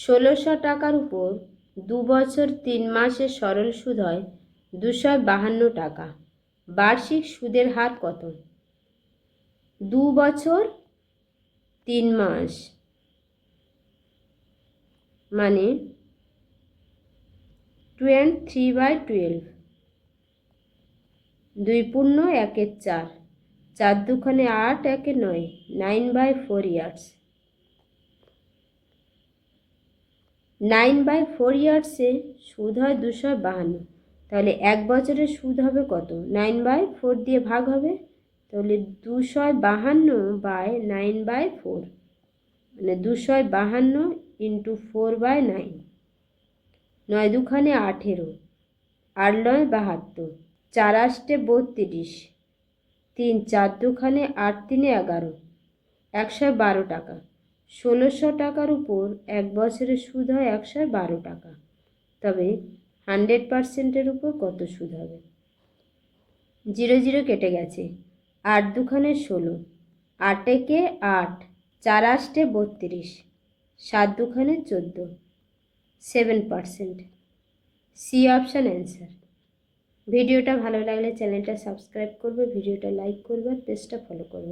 1600 টাকার উপর 2 বছর 3 মাসের সরল সুদ হয় 252 টাকা। বার্ষিক সুদের হার কত? 2 বছর 3 মাস মানে 3/12, 2 পূর্ণ 1 4, 4 দুখানে 8, 1 9, 9/4 ইয়ার্স। 9/4 ইয়ার্সে সুদ হয় 252, তাহলে 1 বছরের সুদ হবে কত? 9/4 দিয়ে ভাগ হবে, তাহলে 252/9/4 মানে 252 ইন্টু 4/9, 9 দুখানে 18, 8 9 72, 4 8 32, 3 4 দুখানে 8 3 11, 112 টাকা। 1600 টাকার উপর 1 বছরের সুদ হয় 112 টাকা, তবে 100%-এর উপর কত সুদ হবে? 0 0 কেটে গেছে, 8 দুখানে 16, 8 একে 8, 4 8 32, 7 দুখানে 14, 7%। C option answer. ভিডিওটা ভালো লাগলে চ্যানেলটা সাবস্ক্রাইব করবে, ভিডিওটা লাইক করবে, পেজটা ফলো করবে।